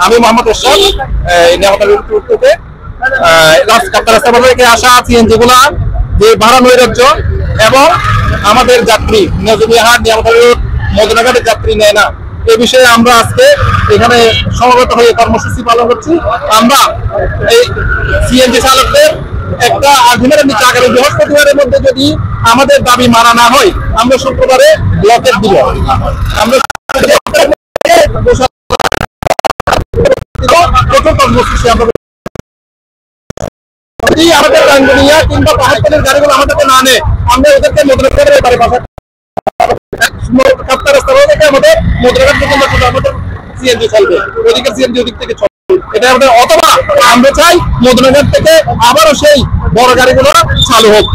আমি মোহাম্মদ এরশাদ থেকে রাস্তা থেকে আসা সিএনজি গুলা যে ভাড়া নৈরাজ্য এবং আমাদের যাত্রী নজরুলহাট মদনাঘাটের যাত্রী নেয় না, এই বিষয়ে আমরা আজকে এখানে সমবেত হয়ে কর্মসূচি পালন করছি। আমরা এই সিএনজি চালকদের একটা আর্গুমেন্টের নিচে আগামী বৃহস্পতিবারের মধ্যে যদি আমাদের দাবি মানা না হয়, আমরা শুক্রবারে ব্লকেট দিব। আমরা কর্মসূচি যদি আমাদের রাঙ্গুনিয়া কিংবা পাহাড়তলের গাড়িগুলো আমাদেরকে না নেয়, আমরা ওদেরকে মদনাঘাটের বাড়ি বাসা থেকে আমাদের মদনাঘাট পর্যন্ত আমাদের সিএনজি চলবে, ওদিকে সিএনজি ওদিক থেকে চলবে। এটা আমাদের, অথবা আমরা চাই মদনাঘাট থেকে আবারও সেই বড় গাড়িগুলো চালু হোক।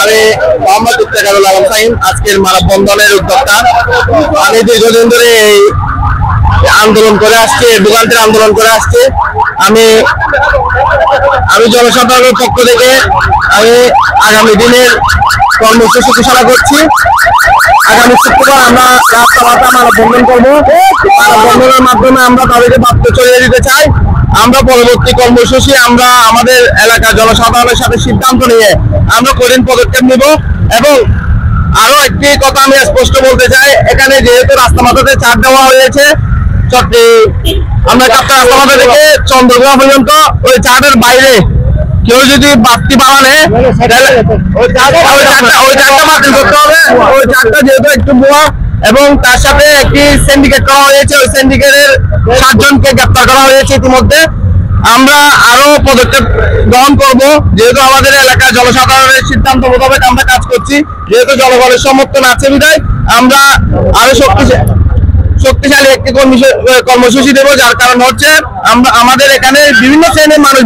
আমি মোহাম্মদ ইফতেখারুল আলম শাহিন, আজকের মানববন্ধনের উদ্যোক্তা। আমি দীর্ঘদিন ধরে এই আন্দোলন করে আসছি, ভোগান্তির আন্দোলন করে আসছি। আমি জনসাধারণের পক্ষ থেকে আমি আগামী দিনের কর্মসূচি ঘোষণা করছি। আগামী শুক্রবার আমরা রাস্তাঘাটে মানববন্ধন করবো। মানববন্ধনের মাধ্যমে আমরা তাদেরকে বাধ্য চলিয়ে দিতে চাই। আমরা পরবর্তী কর্মসূচি আমরা আমাদের এলাকার জনসাধারণের সাথে সিদ্ধান্ত নিয়ে আমরা কঠিন পদক্ষেপ নিব। এবং আরো একটি কথা আমি স্পষ্ট বলতে চাই, এখানে যেহেতু রাস্তা মাথাতে ছাড় দেওয়া হয়েছে, আমরা কাপ্তাই রাস্তা মাথা থেকে চন্দ্রগোয়া পর্যন্ত ওই ছাড়ের বাইরে কেউ যদি বাড়তি বাড়ানে ওই চারটা বাতিল করতে হবে। ওই চারটা যেহেতু একটু বোয়া এবং তার সাথে একটি সিন্ডিকেট করা হয়েছে, ওই সিন্ডিকেটের 7 জনকে গ্রেপ্তার করা হয়েছে ইতিমধ্যে। আমরা আরো পদক্ষেপ গ্রহণ করব, যেহেতু আমাদের এলাকার জনসাধারণের সিদ্ধান্ত মোতাবেক আমরা কাজ করছি। যেহেতু জনগণের সমর্থন আছে বিধায় আমরা আরো শক্তিশালী একটি কর্মসূচি দেব। যার কারণ হচ্ছে আমাদের এখানে বিভিন্ন শ্রেণীর মানুষ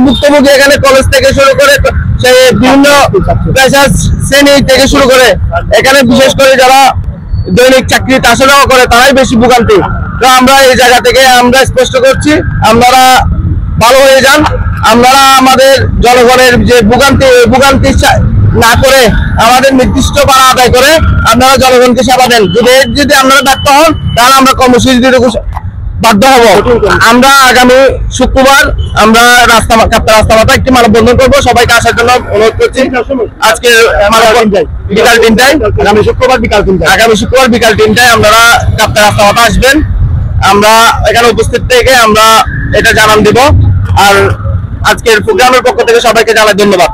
ভুক্তভোগী, এখানে কলেজ থেকে শুরু করে বিভিন্ন পেশার শ্রেণী থেকে শুরু করে এখানে বিশেষ করে যারা দৈনিক চাকরি তাছাড়াও করে তারাই বেশি ভোগান্তি। তো আমরা এই জায়গা থেকে আমরা স্পষ্ট করছি, আপনারা ভালো হয়ে যান। আপনারা আমাদের জনগণের যে ভোগান্তি না করে আমাদের নির্দিষ্ট ভাড়া আদায় করে আপনারা জনগণকে সেবা দেন। যদি আপনারা ব্যর্থ হন তাহলে আমরা কর্মসূচি দিতে বাধ্য হব। আমরা আগামী শুক্রবার আমরা কাপ্তাই রাস্তা মাথা একটি মানববন্ধন করবো। সবাইকে আসার জন্য অনুরোধ করছি। আজকে বিকাল 3টায়, আগামী শুক্রবার বিকাল 3টায় আপনারা কাপ্তাই রাস্তা মাথা আসবেন। আমরা এখানে উপস্থিত থেকে আমরা এটা জানান দিব। আর আজকের প্রোগ্রামের পক্ষ থেকে সবাইকে জানাই ধন্যবাদ।